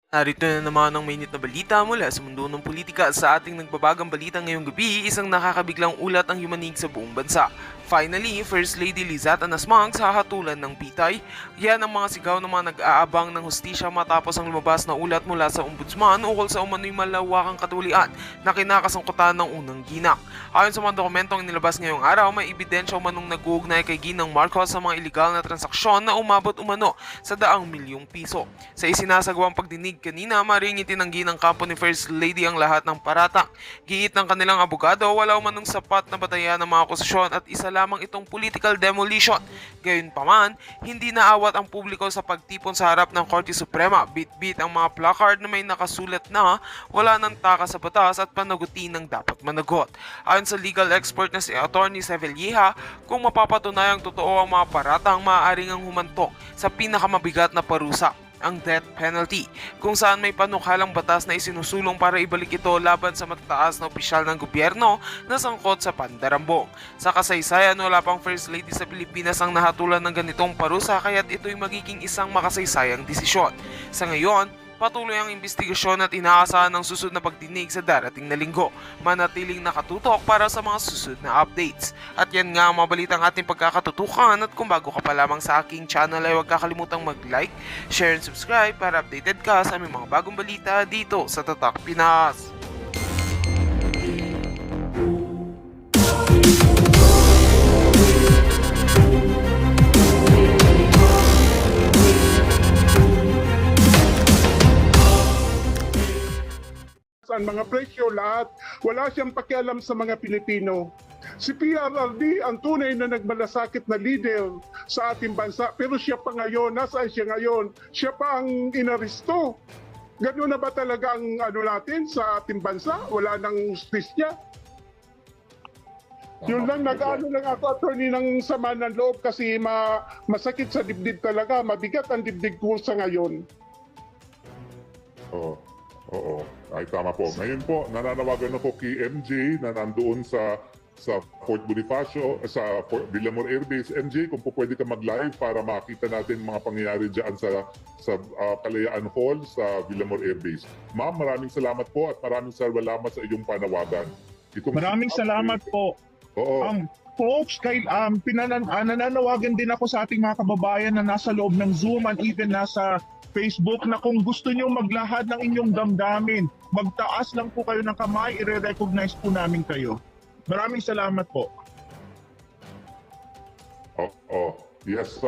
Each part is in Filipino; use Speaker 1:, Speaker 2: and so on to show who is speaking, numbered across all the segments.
Speaker 1: Narito na naman ang mainit na balita mula sa mundo ng politika sa ating nagbabagang balita ngayong gabi, isang nakakabiglang ulat ang yumanig sa buong bansa. Finally, First Lady Lizette Anasmang sa hatulan ng pitay. Yan ang mga sigaw ng mga nag-aabang ng hustisya matapos ang lumabas na ulat mula sa ombudsman ukol sa umano'y malawakang katulian na kinakasangkutan ng unang ginang. Ayon sa mga dokumentong inilabas ngayong araw, may ebidensya umanong nag-uugnay kay Ginang Marcos sa mga iligal na transaksyon na umabot umano sa daang milyong piso. Sa isinasagawang pagdinig kanina, maring itinanggi ng kampo ni First Lady ang lahat ng paratang. Giit ng kanilang abogado, wala umanong sapat na batayan ng mga akusasyon at isa lamang itong political demolition. Gayunpaman, hindi naawat ang publiko sa pagtipon sa harap ng Korte Suprema. Bit-bit ang mga placard na may nakasulat na wala ng taka sa batas at panagutin ng dapat managot. Ayon sa legal expert na si Attorney Sevilleja, kung mapapatunayang totoo ang mga paratang, maaaring ang humantok sa pinakamabigat na parusa, ang death penalty, kung saan may panukalang batas na isinusulong para ibalik ito laban sa matataas na opisyal ng gobyerno na sangkot sa pandarambong. Sa kasaysayan, wala pang First Lady sa Pilipinas ang nahatulan ng ganitong parusa, kaya't ito'y magiging isang makasaysayang desisyon. Sa ngayon, patuloy ang investigasyon at inaasahan ng susunod na pagdinig sa darating na linggo. Manatiling nakatutok para sa mga susunod na updates. At yan nga ang mga balitang ating pagkakatutukan, at kung bago ka pa lamang sa aking channel ay huwag kakalimutang mag-like, share and subscribe para updated ka sa aming mga bagong balita dito sa Tatak Pinas.
Speaker 2: Ang mga presyo lahat, wala siyang pakialam sa mga Pilipino. Si PRRD ang tunay na nagmalasakit na leader sa ating bansa, pero siya pa ngayon, nasaan siya ngayon? Siya pa ang inaresto. Gano'n na ba talaga ang natin sa ating bansa? Wala nang justisya. Yun lang, nag-ano lang ako, attorney, ng sama ng loob kasi masakit sa dibdib talaga. Mabigat ang dibdib ko sa ngayon.
Speaker 3: Oo. Oo. Ay, tama po. Ngayon po, nananawagan ako kay MJ na nandoon sa Fort Bonifacio, sa Villamor Air Base. MJ, kung po pwede ka mag-live para makita natin mga pangyayari dyan sa Kalayaan Hall sa Villamor Air Base. Ma'am, maraming salamat po at maraming salamat sa iyong panawagan.
Speaker 2: Maraming salamat po.
Speaker 3: Oo.
Speaker 2: Folks, nananawagan din ako sa ating mga kababayan na nasa loob ng Zoom and even nasa Facebook na kung gusto nyo maglahad ng inyong damdamin, magtaas lang po kayo ng kamay, i-recognize po namin kayo. Maraming salamat po.
Speaker 3: Oo. Yes,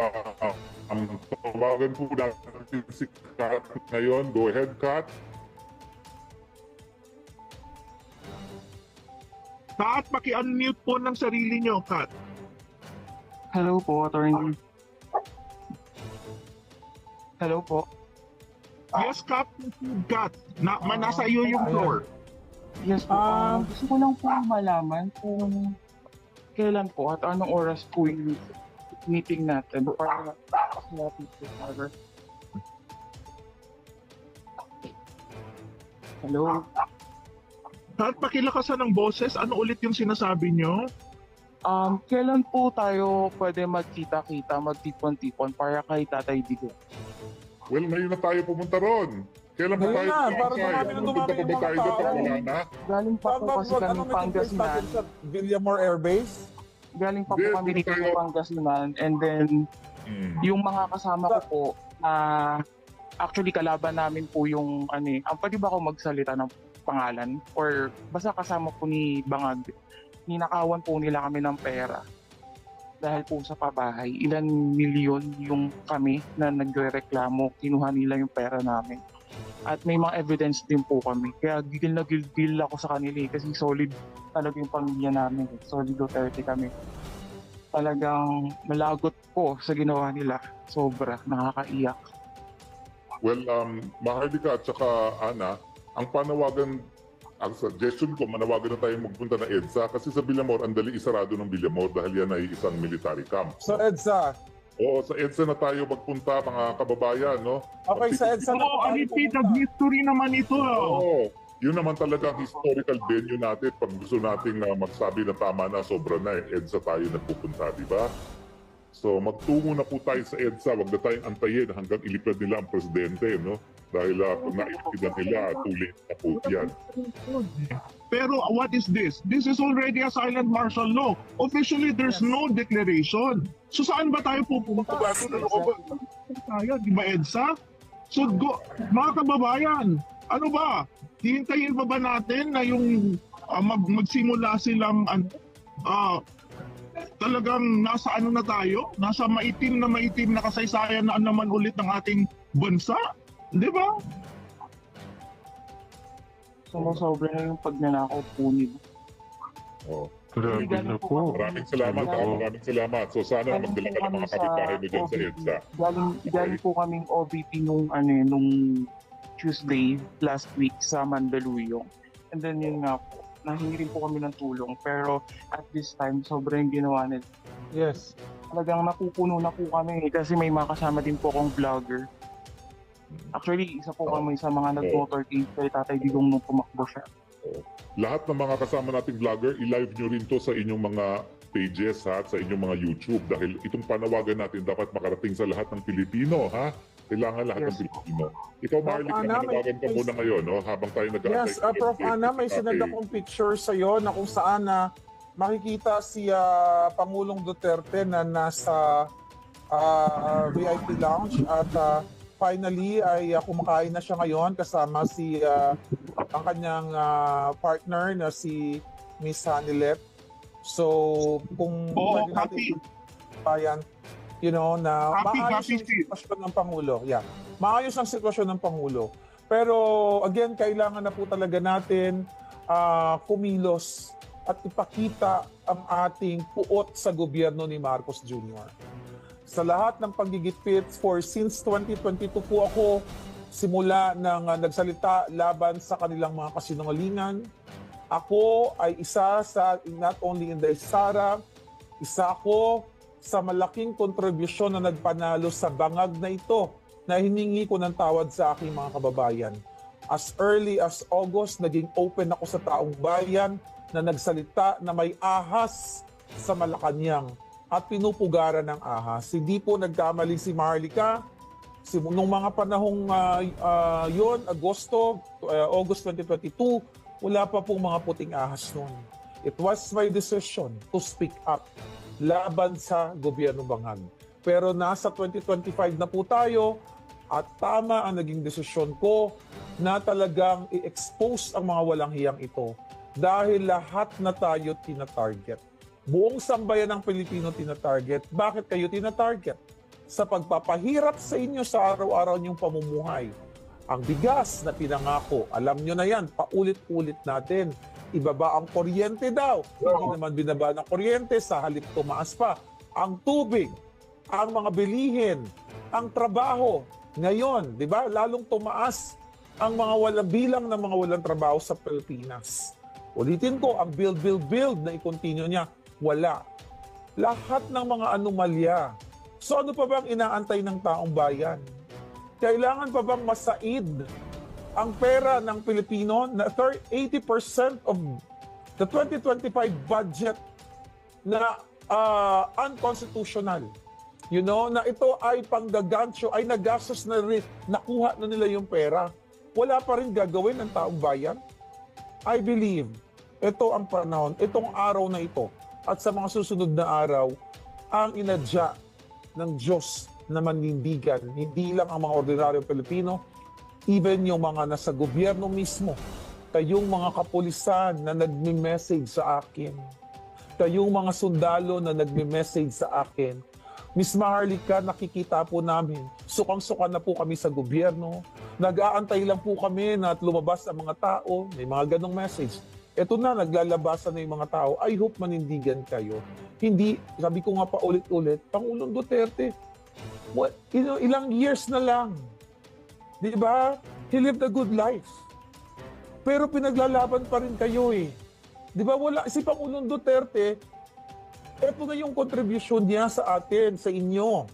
Speaker 3: ang tawagan po natin si Kat ngayon. Go ahead, Kat.
Speaker 2: Kat, paki-unmute po ng sarili nyo, Kat.
Speaker 4: Hello po, attorney. Hello po.
Speaker 2: Yes, Kat. Kat. Nasa iyo yung floor.
Speaker 4: Yes po. Gusto ko lang po malaman kung kailan po at anong oras po yung meeting natin para sa people. Hello?
Speaker 2: Kat, pakilakasan ng boses. Ano ulit yung sinasabi nyo?
Speaker 4: Kailan po tayo pwede magkita-kita, magtipon-tipon para kay Tatay Digo?
Speaker 3: Well, ngayon na tayo pumunta ron. Kailan ba tayo
Speaker 5: para dumami na
Speaker 3: pumunta pa ba tayo doon? Wala na?
Speaker 4: Galing pa po kasi kami Pangasinan.
Speaker 5: sa Villamor Air Base?
Speaker 4: Galing pa po
Speaker 3: Hindi,
Speaker 4: kami
Speaker 3: doon
Speaker 4: dito
Speaker 3: tayo.
Speaker 4: sa Pangasinan. And then, yung mga kasama ko po, actually kalaban namin po yung, pwede ba ako magsalita ng pangalan? Or basta kasama po ni Bangag, ninakawan po nila kami ng pera. Dahil po sa pabahay, ilan milyon yung kami na nagrereklamo, kinuha nila yung pera namin. At may mga evidence din po kami. Kaya gigil na gigil ako sa kanila kasi solid talaga yung pamilya namin. Solid Duterte kami. Talagang malagot po sa ginawa nila. Sobra, nakakaiyak.
Speaker 3: Well, Mahardika at saka Ana, ang suggestion ko, manawagan na tayong magpunta na EDSA kasi sa Villamor, ang dali isarado ng Villamor dahil yan ay isang military camp.
Speaker 5: So EDSA.
Speaker 3: Oo, sa EDSA na tayo magpunta, mga kababayan, no?
Speaker 5: Okay, sa EDSA na
Speaker 2: Oo, history naman ito.
Speaker 3: Oo, yun naman talaga ang historical venue natin. Pag gusto nating magsabi na tama na, sobra na, EDSA tayo nagpupunta, di ba? So magtungo na po tayo sa EDSA, wag na tayong antayin hanggang ilipad nila ang presidente, no? Dahil kung naipitidan nila, too late na po yan.
Speaker 2: Pero what is this? This is already a silent martial law. Officially, there's no declaration. So saan ba tayo pupunta? Tayo, di ba EDSA? So mga kababayan, ano ba? Hihintayin pa ba natin na yung magsimula silang talagang nasa ano na tayo? Nasa maitim na kasaysayan na naman ulit ng ating bansa? Di ba?
Speaker 4: Sumusobra na yung pagnanakaw po nila.
Speaker 3: Oh.
Speaker 6: Grabe na po.
Speaker 3: Maraming salamat, maraming salamat. So sana magdala ka ng mga kapitbahay mo dyan sa EDSA.
Speaker 4: Galing po kaming OVP nung Tuesday last week sa Mandaluyong. And then yun nga po, nahingi rin po kami ng tulong. Pero at this time, sobrang ginawa nila.
Speaker 5: Yes.
Speaker 4: Talagang napupuno na po kami kasi may makasama din po akong vlogger. Actually, isa po kami sa mga nag-motorcade kay Tatay Digong nung pumakbo siya.
Speaker 3: Lahat ng mga kasama nating vlogger, i-live nyo rin to sa inyong mga pages ha, at sa inyong mga YouTube dahil itong panawagan natin dapat makarating sa lahat ng Pilipino ha. Kailangan lahat ng Pilipino. Ikaw, Marley, manawagan ka muna ngayon no, habang tayo nag-aantay.
Speaker 5: Yes, Prof. Ana, may sinend akong picture sa iyo na kung saan makikita si Pangulong Duterte na nasa VIP lounge at finally ay kumakain na siya ngayon kasama si ang kanyang partner na si Miss Hanilet. So kung pwede natin bayan, you know, na maayos ang sitwasyon ng Pangulo. Yeah. Maayos ang sitwasyon ng Pangulo. Pero again, kailangan na po talaga natin kumilos at ipakita ang ating puot sa gobyerno ni Marcos Jr. Sa lahat ng paggigipit since 2022 po ako simula nang nagsalita laban sa kanilang mga kasinungalingan. Ako ay isa sa not only in the Sara, isa ako sa malaking kontribusyon na nagpanalo sa bangag na ito na hiningi ko ng tawad sa aking mga kababayan. As early as August, naging open ako sa taong bayan na nagsalita na may ahas sa Malacanang at pinupugaran ng ahas. Hindi po nagkamali si Marlica. Nung mga panahong yon, August 2022, wala pa pong mga puting ahas noon. It was my decision to speak up laban sa gobyerno Bangag. Pero nasa 2025 na po tayo at tama ang naging desisyon ko na talagang i-expose ang mga walang hiyang ito dahil lahat na tayo tina-target. Buong sambayan ng Pilipino tina-target. Bakit kayo tina-target? Sa pagpapahirap sa inyo sa araw-araw niyong pamumuhay. Ang bigas na pinangako, alam nyo na yan, paulit-ulit natin. Ibaba ang kuryente daw. Hindi naman binaba ng kuryente, sa halip tumaas pa. Ang tubig, ang mga bilihin, ang trabaho. Ngayon, di ba, lalong tumaas ang mga bilang ng mga walang trabaho sa Pilipinas. Ulitin ko, ang build na i-continue niya, wala. Lahat ng mga anomalya. So ano pa bang inaantay ng taong bayan? Kailangan pa bang masaid ang pera ng Pilipino na 80% of the 2025 budget na unconstitutional? You know, na ito ay panggagansyo, ay nagastos na rin, nakuha na nila yung pera. Wala pa rin gagawin ng taong bayan? I believe, ito ang panahon, itong araw na ito, at sa mga susunod na araw, ang inadya ng Diyos na manindigan, hindi lang ang mga ordinaryong Pilipino, even yung mga nasa gobyerno mismo, kayong mga kapulisan na nagme-message sa akin, kayong mga sundalo na nagme-message sa akin, Miss Maharlika, nakikita po namin, sukang-suka na po kami sa gobyerno, nag-aantay lang po kami na lumabas ang mga tao, may mga ganong message. Ito na, naglalabasan na yung mga tao. I hope manindigan kayo. Hindi, sabi ko nga pa ulit-ulit, Pangulong Duterte, ilang years na lang. Di ba? He lived a good life. Pero pinaglalaban pa rin kayo eh. Di ba wala, si Pangulong Duterte, ito na yung contribution niya sa atin, sa inyo.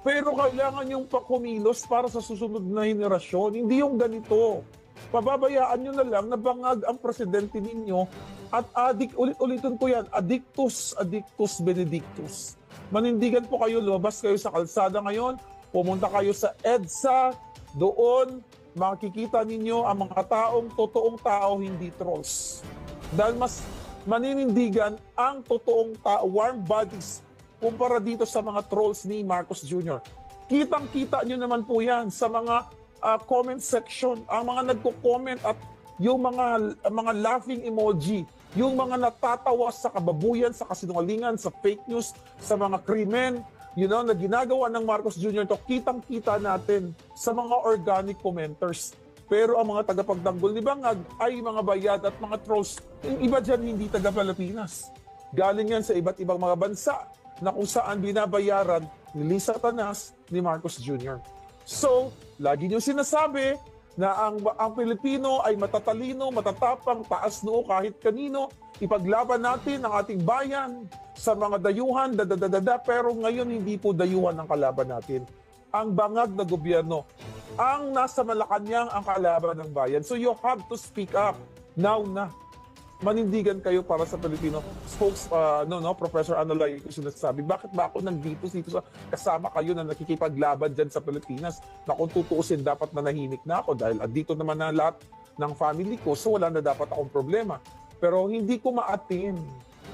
Speaker 5: Pero kailangan yung kumilos para sa susunod na henerasyon. Hindi yung ganito. Pababayaan nyo na lang na bangag ang presidente ninyo at ulit-ulitin ko yan, addictus benedictus. Manindigan po kayo, lumabas kayo sa kalsada ngayon, pumunta kayo sa EDSA, doon makikita ninyo ang mga totoong tao, hindi trolls. Dahil mas maninindigan ang totoong tao, warm bodies, kumpara dito sa mga trolls ni Marcos Jr. Kitang-kita nyo naman po yan sa mga comment section, ang mga nagko-comment at yung mga laughing emoji, yung mga natatawa sa kababuyan, sa kasinungalingan, sa fake news, sa mga krimen, na ginagawa ng Marcos Jr. to, kitang-kita natin sa mga organic commenters. Pero ang mga tagapagtanggol ni Bangag ay mga bayad at mga trolls. Yung iba dyan hindi taga-Pilipinas. Galing yan sa iba't ibang mga bansa na kung saan binabayaran ni Lisa Tanas, ni Marcos Jr. So, lagi niyong sinasabi na ang Pilipino ay matatalino, matatapang, taas noo kahit kanino. Ipaglaban natin ang ating bayan sa mga dayuhan, pero ngayon hindi po dayuhan ang kalaban natin. Ang bangag na gobyerno, ang nasa Malacanang ang kalaban ng bayan. So you have to speak up now na. Manindigan kayo para sa Pilipino. Professor Analay, ko sinasabi, bakit ba ako nandito sa kasama kayo na nakikipaglaban dyan sa Pilipinas, na kung tutuusin dapat nanahimik na ako dahil andito naman na lahat ng family ko, so wala na dapat akong problema. Pero hindi ko maatin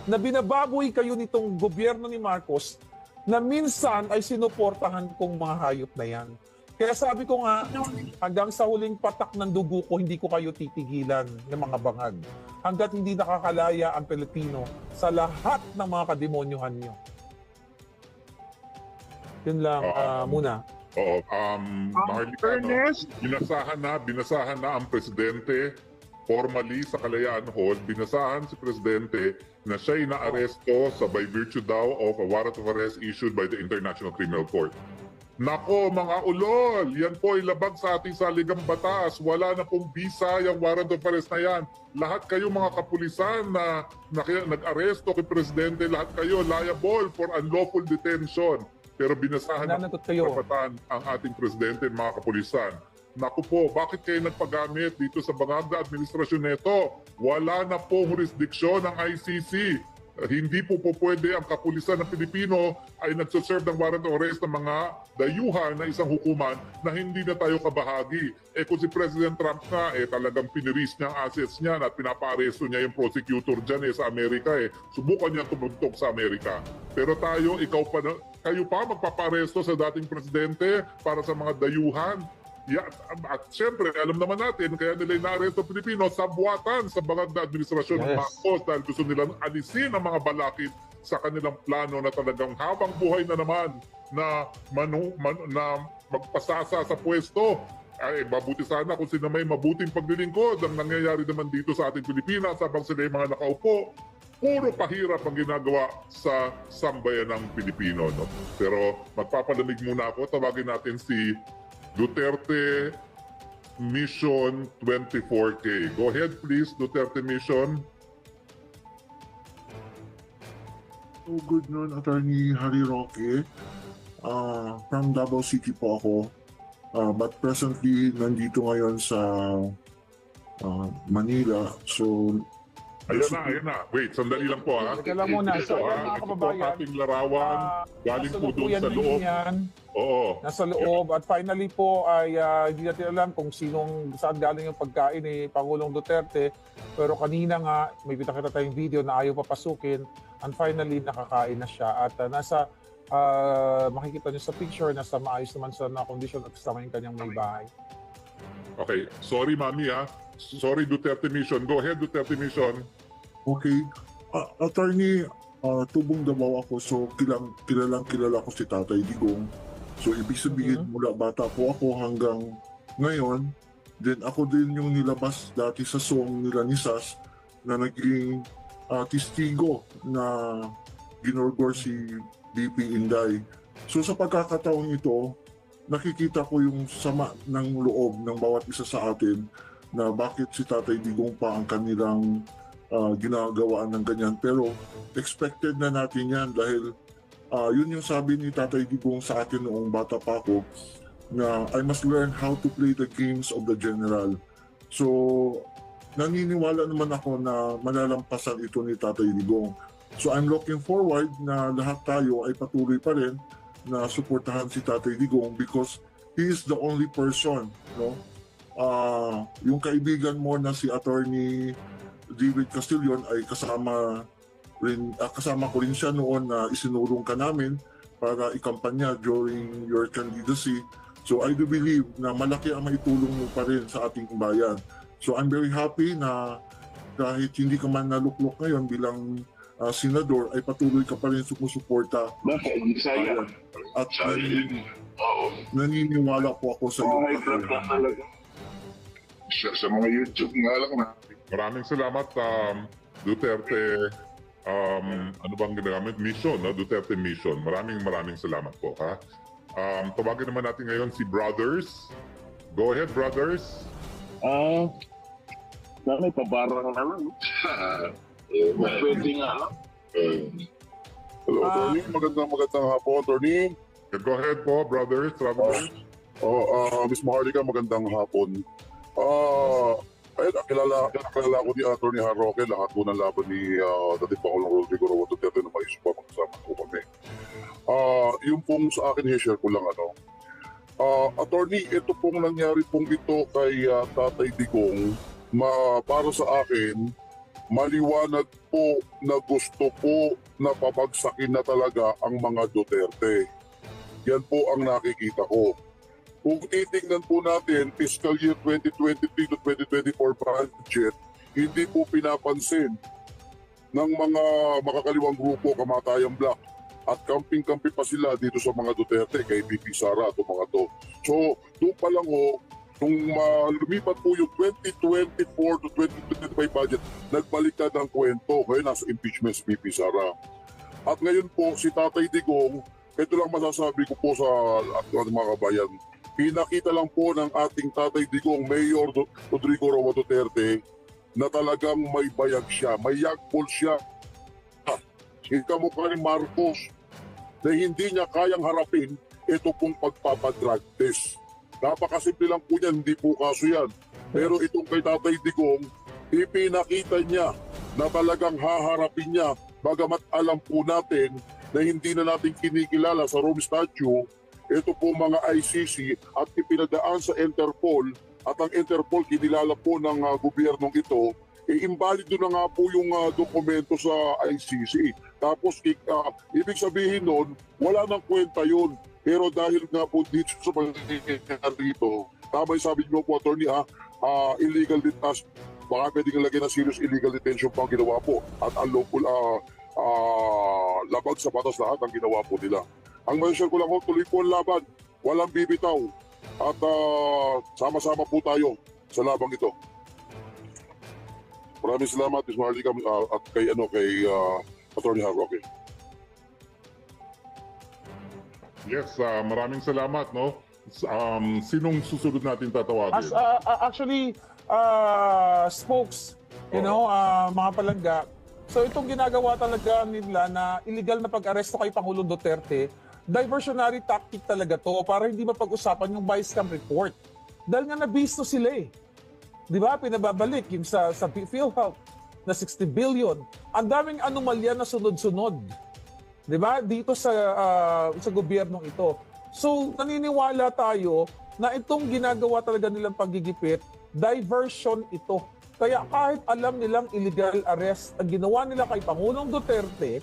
Speaker 5: na binababoy kayo nitong gobyerno ni Marcos na minsan ay sinuportahan kong mga hayop na yan. Kaya sabi ko nga, hanggang sa huling patak ng dugo ko, hindi ko kayo titigilan ng mga bangag. Hanggat hindi nakakalaya ang Pilipino sa lahat ng mga kademonyuhan nyo. Yun lang muna.
Speaker 3: Oo, Maharlika,
Speaker 2: Ernest?
Speaker 3: binasahan na ang presidente formally sa Kalayaan Hall. Binasahan si presidente na siya'y naaresto by virtue daw of a warrant of arrest issued by the International Criminal Court. Nako mga ulol, yan po ay labag sa ating saligang batas. Wala na pong visa yung warrant of arrest na yan. Lahat kayo mga kapulisan na nag-aresto kay Presidente, lahat kayo liable for unlawful detention. Pero binasahan ng karapatan ang ating Presidente, mga kapulisan. Naku po, bakit kayo nagpagamit dito sa bangag na administrasyon nito? Wala na pong jurisdiksyon ng ICC. Hindi po pwede ang kapulisan ng Pilipino ay nagsaserve ng warrant of arrest ng mga dayuhan na isang hukuman na hindi na tayo kabahagi. Kung si President Trump nga, talagang piniris niya ang assets niya at pinapa-aresto niya yung prosecutor dyan sa Amerika. Subukan niya tumugtog sa Amerika. Pero tayo, kayo pa magpapa-aresto sa dating presidente para sa mga dayuhan. At syempre, alam naman natin, kaya nila na-aresto Pilipino sa buwatan sa bangag na administrasyon ng Marcos dahil gusto nilang alisin ang mga balakid sa kanilang plano na talagang habang buhay na naman na magpasasa sa pwesto. Ay, mabuti sana kung sino may mabuting paglilingkod ang nangyayari naman dito sa ating Pilipinas habang sila yung mga nakaupo. Puro pahirap ang ginagawa sa sambayan ng Pilipino. No? Pero magpapalamig muna ako, tawagin natin si Duterte Mission 24K. Go ahead please, Duterte Mission.
Speaker 6: Good noon, Attorney Harry Roque. From Davao City po ako. But presently, nandito ngayon sa Manila. So,
Speaker 3: Ayun na. Wait, sandali lang po ha.
Speaker 5: Teka lang muna. So, mga kababayan,
Speaker 3: ating larawan, galing po doon sa loob.
Speaker 5: Yan.
Speaker 3: Oo.
Speaker 5: Nasa loob. At finally po ay hindi natin alam kung saan galing yung pagkain ni Pangulong Duterte. Pero kanina nga, may kita tayong video na ayaw papasukin. And finally, nakakain na siya. At makikita niyo sa picture, nasa maayos naman sa kondisyon at kasama yung kanyang may bahay.
Speaker 3: Okay. Sorry, Mami ha. Sorry, Duterte Mission. Go ahead, Duterte Mission.
Speaker 6: okay. Attorney, tubong Davao ako. So, kilala ko si Tatay Digong. So, ibig sabihin, mula bata po ako hanggang ngayon, then ako din yung nilabas dati sa song nila ni Sas na naging testigo na ginorgor si BP Inday. So, sa pagkakataong ito, nakikita ko yung sama ng loob ng bawat isa sa atin na bakit si Tatay Digong pa ang kanilang ginagawaan ng ganyan. Pero expected na natin yan dahil yun yung sabi ni Tatay Digong sa atin noong bata pa ako na I must learn how to play the games of the general. So naniniwala naman ako na malalampasan ito ni Tatay Digong. So I'm looking forward na lahat tayo ay patuloy pa rin na suportahan si Tatay Digong because he is the only person, no? Yung kaibigan mo na si Attorney David Castillon ay kasama ko rin siya noon na isinulong ka namin para ikampanya during your candidacy. So I do believe na malaki ang maitulong mo pa rin sa ating bayan. So I'm very happy na kahit hindi ka man naluklok ngayon bilang senador ay patuloy ka pa rin sumusuporta. Ayan. At naniniwala po ako sa iyo.
Speaker 7: Sa mga YouTube nga lang na.
Speaker 3: Maraming salamat, Duterte, ano bang ginagamit? Mission, no? Duterte Mission. Maraming salamat po, ha? Tawagin naman natin ngayon si Brothers. Go ahead, Brothers.
Speaker 7: May pabarang na lang. Pwede nga lang. Hello, attorney. Magandang hapon, attorney.
Speaker 3: Go ahead po, Brothers, Travelers.
Speaker 7: Miss Maharlika, magandang hapon. Ayun, kilala ko ni Attorney Harroque, lahat po ng laban ni dating Pangulong Rodrigo Roa Duterte na maisip pa magkasama po kami. Yung pong sa akin, share ko lang Attorney, ito pong nangyari pong ito kay Tatay Digong, para sa akin, maliwanag po na gusto po na papagsakin na talaga ang mga Duterte. Yan po ang nakikita ko. Kung titingnan po natin, fiscal year 2023 to 2024 budget, hindi po pinapansin ng mga makakaliwang grupo, Kamatayang Black, at kamping-kampi pa sila dito sa mga Duterte, kay BP Sara, itong mga to. So, doon pa lang nung lumipat po yung 2024 to 2025 budget, nagbaliktad ang kwento, kaya nasa impeachment si BP Sara. At ngayon po, si Tatay Digong, ito lang masasabi ko po sa ating mga kabayan, pinakita lang po ng ating Tatay Digong, Mayor Rodrigo Roa Duterte, na talagang may bayag siya, may yagbol siya. Kamukha ni Marcos, na hindi niya kayang harapin ito pong pagpapadrag test. Napakasimple lang po yan, hindi po kaso yan. Pero itong kay Tatay Digong, ipinakita niya na talagang haharapin niya, bagamat alam po natin na hindi na natin kinikilala sa Rome Statute, ito po mga ICC at ipinadaan sa Interpol at ang Interpol kinilala po ng gobyernong ito, imbalido na nga po yung dokumento sa ICC. Tapos ibig sabihin nun, wala nang kwenta yun. Pero dahil nga po dito sa pagkakita rito, tama yung sabi niyo po, attorney, illegal detention, baka pwedeng lagyan ng serious illegal detention pa ang ginawa po at unlawful labag sa batas lahat ang ginawa po nila. Ang mention ko lang tuloy po ang laban, walang bibitaw at sama-sama po tayo sa labang ito. Maraming salamat, Ms. Maharlika, at kay Attorney Harroque.
Speaker 3: Yes, maraming salamat, no? Sinong susunod natin tatawagin?
Speaker 5: Actually, spokes, mga palangga. So itong ginagawa talaga nila na illegal na pag-aresto kay Pangulong Duterte, diversionary tactic talaga to para hindi mapag-usapan yung vice cam report. Dahil nga nabisto sila eh. Di ba? Pinababalik yung sa PhilHealth na 60 billion. Ang daming anomalya na sunod-sunod. Di ba? Dito sa gobyernong ito. So naniniwala tayo na itong ginagawa talaga nilang paggigipit, diversion ito. Kaya kahit alam nilang illegal arrest ang ginawa nila kay Pangulong Duterte,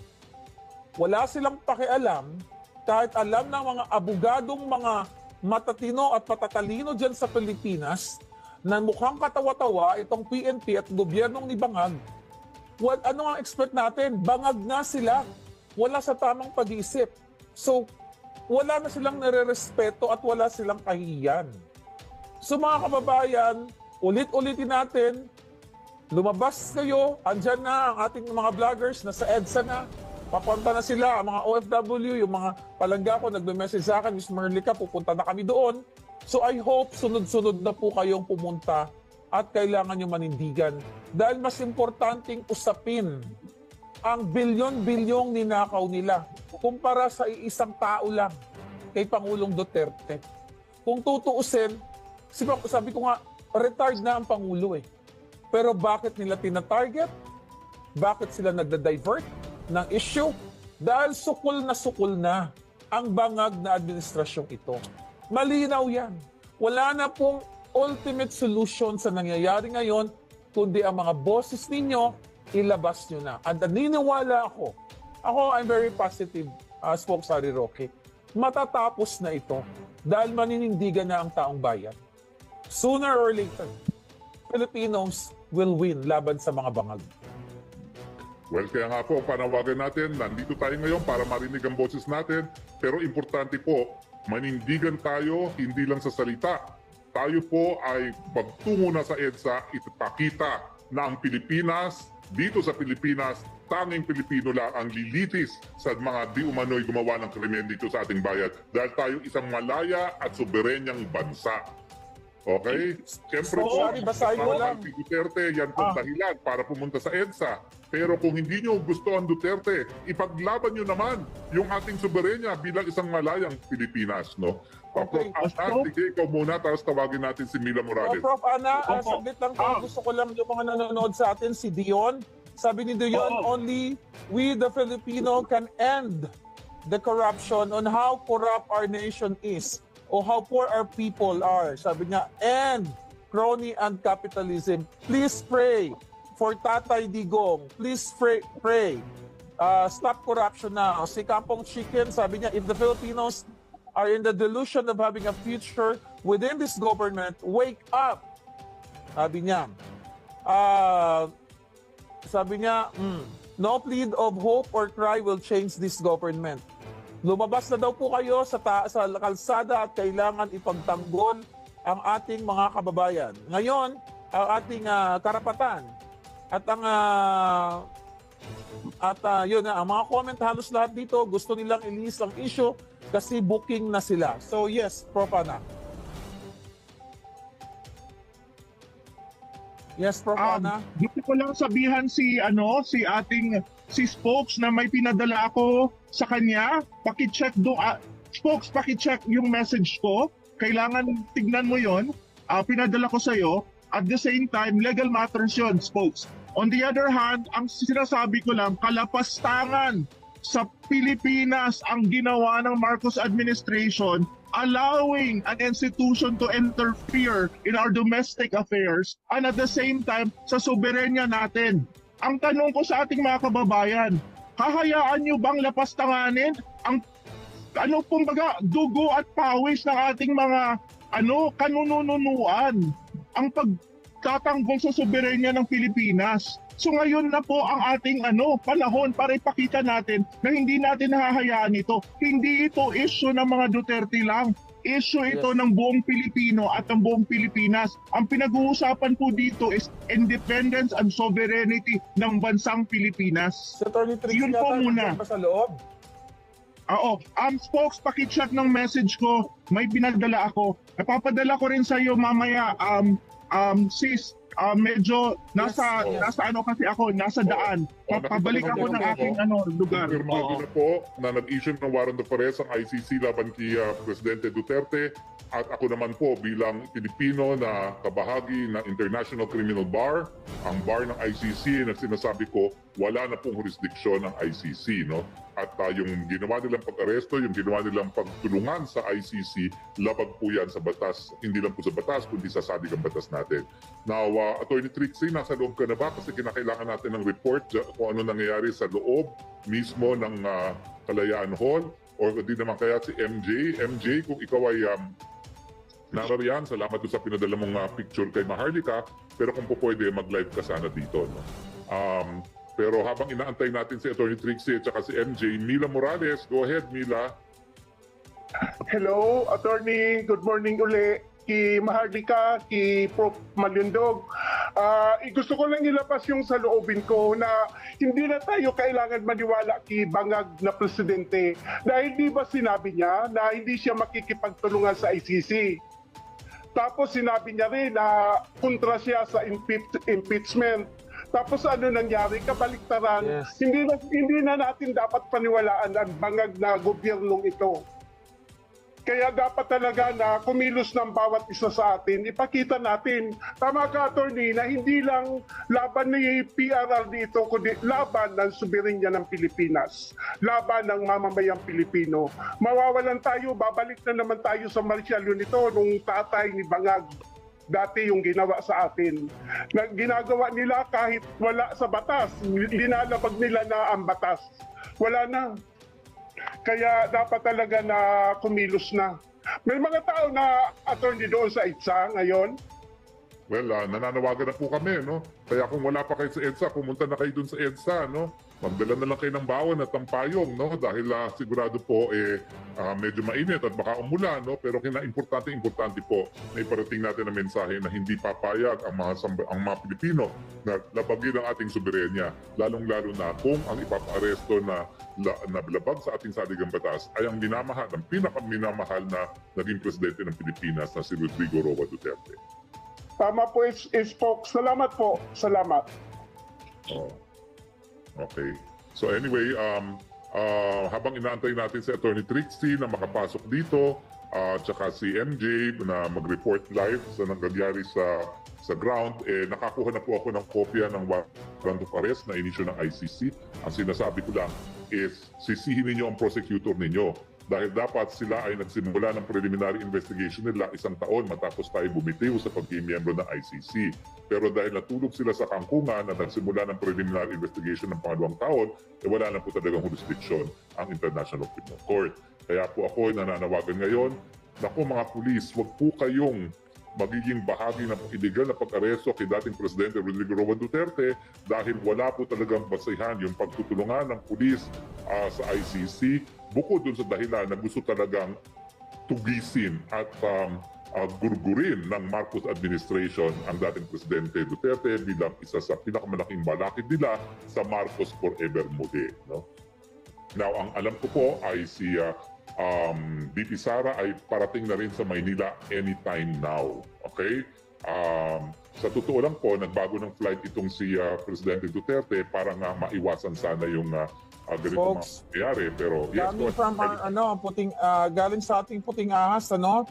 Speaker 5: wala silang pakialam kahit alam ng mga abogadong mga matatino at patatalino dyan sa Pilipinas na mukhang katawa-tawa itong PNP at gobyernong ni Bangag. Ano ang expect natin? Bangag na sila. Wala sa tamang pag-iisip. So, wala na silang nare-respeto at wala silang kahiyan. So mga kababayan, ulit-ulitin natin, lumabas kayo, andyan na ang ating mga vloggers, nasa EDSA na, papunta na sila, ang mga OFW, yung mga palangga ko, nagme-message sa akin, Ms. Merlica, pupunta na kami doon. So I hope sunod-sunod na po kayong pumunta at kailangan nyo manindigan. Dahil mas importanteng usapin ang bilyon-bilyong ninakaw nila kumpara sa isang tao lang kay Pangulong Duterte. Kung tutuusin, sabi ko nga, retired na ang Pangulo eh. Pero bakit nila tina-target? Bakit sila nagda-divert? ng issue dahil sukol na ang bangag na administrasyong ito. Malinaw yan. Wala na pong ultimate solution sa nangyayari ngayon, kundi ang mga boses ninyo, ilabas nyo na. At naniniwala ako, I'm very positive, Spokesari Roque, matatapos na ito dahil maninindigan na ang taong bayan. Sooner or later, Filipinos will win laban sa mga bangag.
Speaker 3: Well, kaya nga po, panawagan natin, nandito tayo ngayon para marinig ang boses natin. Pero importante po, manindigan tayo, hindi lang sa salita. Tayo po ay pagtungo na sa EDSA, ipakita na ang Pilipinas, dito sa Pilipinas, tanging Pilipino lang ang lilitis sa mga di umano'y gumawa ng krimen dito sa ating bayan. Dahil tayo isang malaya at soberenyang bansa. Okay? Siyempre po,
Speaker 5: Sorry, basahin mo lang.
Speaker 3: si Duterte, yan pong dahilan para pumunta sa EDSA. Pero kung hindi nyo gusto ang Duterte, ipaglaban nyo naman yung ating soberenya bilang isang malayang Pilipinas, no?
Speaker 5: Okay.
Speaker 3: Prof. Ana, sige, ikaw muna, tapos tawagin natin si Mila Morales.
Speaker 5: Prof. Ana, saglit lang po. Gusto ko lang yung mga nanonood sa atin, si Dion. Sabi ni Dion, only we the Filipino can end the corruption on how corrupt our nation is o how poor our people are. Sabi niya, and crony and capitalism. Please pray for Tatay Digong. Please pray. Stop corruption now. Si Kampong Chicken, sabi niya, if the Filipinos are in the delusion of having a future within this government, wake up. Sabi niya. No plead of hope or cry will change this government. Lumabas na daw po kayo sa kalsada at kailangan ipagtanggol ang ating mga kababayan. Ngayon, ang ating karapatan at ang ang mga comment halos lahat dito gusto nilang ilis ang issue kasi booking na sila. So yes, Prof. Ana. Yes, Prof. Ana.
Speaker 2: Gusto ko lang sabihan si Spokes na may pinadala ako sa kanya. Paki-check Spokes, paki-check yung message ko. Kailangan tignan mo 'yon. Pinadala ko sa iyo. At the same time, legal matters 'yon, Spokes. On the other hand, ang sinasabi ko lang, kalapastangan sa Pilipinas ang ginawa ng Marcos administration, allowing an institution to interfere in our domestic affairs and at the same time sa soberenya natin. Ang tanong ko sa ating mga kababayan, hahayaan nyo bang lapastanganin ang dugo at pawis ng ating mga kanununuan ang pagtatanggol sa soberenya ng Pilipinas? So ngayon na po ang ating panahon para ipakita natin na hindi natin hahayaan ito. Hindi ito issue ng mga Duterte lang. Issue ito ng buong Pilipino at ng buong Pilipinas. Ang pinag-uusapan po dito is independence and sovereignty ng bansang Pilipinas.
Speaker 5: Si Atty. Trix
Speaker 2: Yun po muna.
Speaker 5: pa sa loob.
Speaker 2: Oo. Spokes, paki-check ng message ko. May pinadala ako. Napapadala ko rin sa iyo mamaya, sis. Medyo nasa kasi ako, nasa daan. Pabalik ako ng aking lugar.
Speaker 3: Confirmado na po na nag-issue ng warrant of arrest ang ICC laban kay Presidente Duterte at ako naman po bilang Pilipino na kabahagi ng International Criminal Bar, ang bar ng ICC na sinasabi ko, wala na pong jurisdiksyon ng ICC, no? At yung ginawa nilang pag-aresto, yung ginawa nilang pagtulungan sa ICC, labag po yan sa batas, hindi lang po sa batas, kundi sa sadig ang batas natin. Now, Atty. Trixie, nasa loob ka na ba? Kasi kinakailangan natin ng report kung ano nangyayari sa loob mismo ng Kalayaan Hall. O di naman kaya si MJ. MJ, kung ikaw ay narariyan, salamat doon sa pinadala mong picture kay Maharlika. Pero kung po pwede, mag-live ka sana dito. No? Pero habang inaantay natin si Atty. Trixie at saka si MJ, Mila Morales, go ahead Mila.
Speaker 2: Hello, Attorney. Good morning uli. Ki Maharlika, ki Prof. Malundog. Gusto ko lang ilabas yung saloobin ko na hindi na tayo kailangan maniwala kay bangag na presidente. Dahil di ba sinabi niya na hindi siya makikipagtulungan sa ICC. Tapos sinabi niya rin na kontra siya sa impeachment. Tapos ano nangyari? Kabaliktaran.
Speaker 5: Yes.
Speaker 2: Hindi na natin dapat paniwalaan ang bangag na gobyernong ito. Kaya dapat talaga na kumilos ng bawat isa sa atin. Ipakita natin, tama ka, attorney, na hindi lang laban ni PRRD ito, kundi laban ng soberenya ng Pilipinas. Laban ng mamamayang Pilipino. Mawawalan tayo, babalik na naman tayo sa martial law nito nung tatay ni Bangag. Dati yung ginawa sa atin. Na ginagawa nila kahit wala sa batas. Linalabag nila na ang batas. Wala na. Kaya dapat talaga na kumilos na. May mga tao na attorney doon sa EDSA ngayon.
Speaker 3: Well, nananawagan na po kami, no? Kaya kung wala pa kayo sa EDSA, pumunta na kayo dun sa EDSA, no? Magdala na lang kayo ng bawan at tampayong, no? Dahil sigurado po, medyo mainit at baka umulan, no? Pero importante po na iparating natin ang mensahe na hindi papayag ang mga Pilipino na labagin ang ating soberenya. Lalong-lalo na kung ang ipapaaresto na labag sa ating saligang batas ay ang minamahal, ang pinakaminamahal na naging presidente ng Pilipinas na si Rodrigo Roa Duterte.
Speaker 2: Tama po, folks. Salamat po. Salamat.
Speaker 3: Oh. Okay. So anyway, habang inaantay natin si Attorney Trixie na makapasok dito, tsaka si MJ na mag-report live sa nangyayari sa ground, nakakuha na po ako ng kopya ng warrant of arrest na inisyo ng ICC. Ang sinasabi ko lang is sisihin ninyo ang prosecutor ninyo. Dahil dapat sila ay nagsimula ng preliminary investigation nila 1 taon matapos tayo bumitiw sa pagkimiyembro ng ICC. Pero dahil natulog sila sa kangkungan na nagsimula ng preliminary investigation ng 2 taon, wala na po talagang jurisdiction ang International Criminal Court. Kaya po ako nananawagan ngayon, naku mga pulis, wag po kayong magiging bahagi ng illegal na pag-aresto kay dating Presidente Rodrigo Roa Duterte dahil wala po talagang basihan yung pagtutulungan ng pulis sa ICC bukod dun sa dahilan na gusto talagang tugisin at gurgurin ng Marcos administration ang dating Presidente Duterte bilang isa sa pinakamalaking balakid nila sa Marcos Forever Mode. No? Now, ang alam ko po ay si BP Sara ay parating na rin sa Maynila anytime now. Okay? Sa totoo lang po, nagbago ng flight itong si Presidente Duterte para nga maiwasan sana yung ganito
Speaker 5: Folks,
Speaker 3: mangyayari. Pero yes,
Speaker 5: Galing from galing sa ating puting ahas, ano?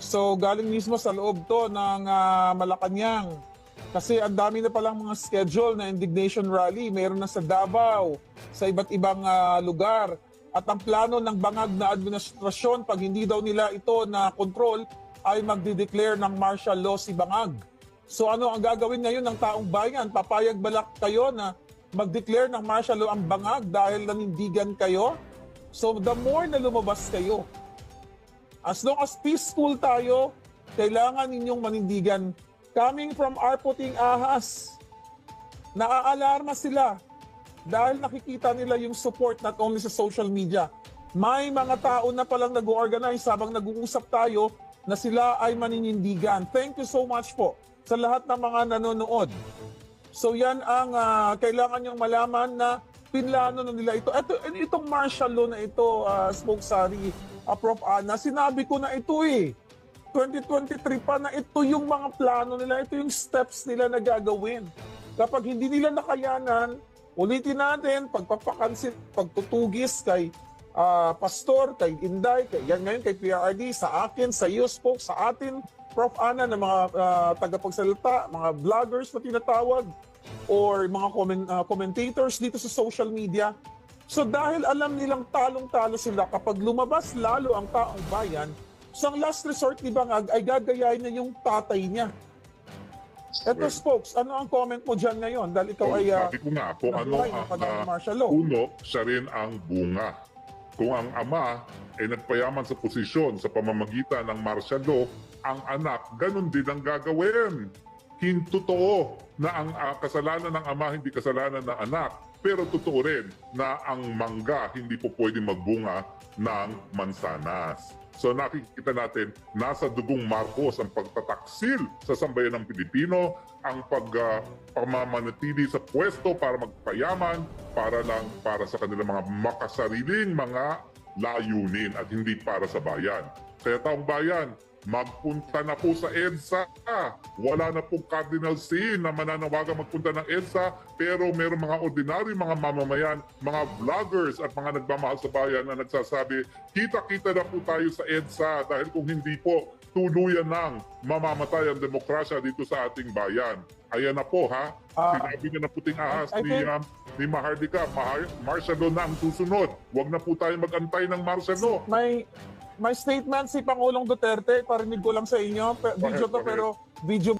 Speaker 5: So galing mismo sa loob to ng Malacanang. Kasi ang dami na palang mga schedule na indignation rally, mayroon na sa Davao, sa iba't ibang lugar. At ang plano ng bangag na administrasyon, pag hindi daw nila ito na control, ay magdi-declare ng martial law si Bangag. So ano ang gagawin ngayon ng taong bayan? Papayag balak kayo na mag-declare ng martial law ang Bangag dahil nanindigan kayo? So the more na lumabas kayo, as long as peaceful tayo, kailangan ninyong manindigan. Coming from our puting ahas, naaalarma sila dahil nakikita nila yung support not only sa social media. May mga tao na palang nag-organize habang nag-uusap tayo na sila ay maninindigan. Thank you so much po sa lahat ng mga nanonood. So yan ang kailangan nyong malaman na pinlano na nila ito. Itong martial law na ito, Spokesari, Prof. Ana, sinabi ko na ito 2023 pa na ito yung mga plano nila, ito yung steps nila na gagawin. Kapag hindi nila nakayanan, ulitin natin, pagpapakansin, pagtutugis kay Pastor, kay Inday, ngayon kay PRRD, sa akin, sa iyo, Spoke, sa atin, Prof. Ana, na mga tagapagsalita, mga vloggers na tinatawag, or mga commentators dito sa social media. So dahil alam nilang talong-talo sila, kapag lumabas lalo ang taong bayan, so ang last resort ni Bangag ay gagayahin na yung tatay niya. Eto, Spokes, ano ang comment mo dyan ngayon? Dahil ikaw ay
Speaker 3: sabi ko nga, kung ano ang
Speaker 5: martial law.
Speaker 3: puno, siya rin ang bunga. Kung ang ama ay nagpayaman sa posisyon sa pamamagitan ng martial law, ang anak, ganun din ang gagawin. Totoo na ang kasalanan ng ama hindi kasalanan ng anak. Pero totoo rin na ang mangga hindi po pwedeng magbunga ng mansanas. So nakikita natin, nasa dugong Marcos ang pagtataksil sa sambayan ng Pilipino, ang pagmamanatili sa pwesto para magpayaman, para sa kanilang mga makasariling mga layunin at hindi para sa bayan. Kaya taong bayan, magpunta na po sa EDSA. Wala na pong Cardinal C na mananawagan magpunta ng EDSA, pero meron mga ordinary mga mamamayan, mga vloggers at mga nagmamahal sa bayan na nagsasabi, kita-kita na po tayo sa EDSA dahil kung hindi po, tuluyan nang mamamatay ang demokrasya dito sa ating bayan. Ayan na po ha. Sinabi niya na puting ahas
Speaker 5: I think-
Speaker 3: ni Mahardika, martial law na ang susunod. Huwag na po tayo mag-antay ng martial law.
Speaker 5: May statement si Pangulong Duterte, parinig ko lang sa inyo. Video to,
Speaker 3: Go ahead.
Speaker 5: pero video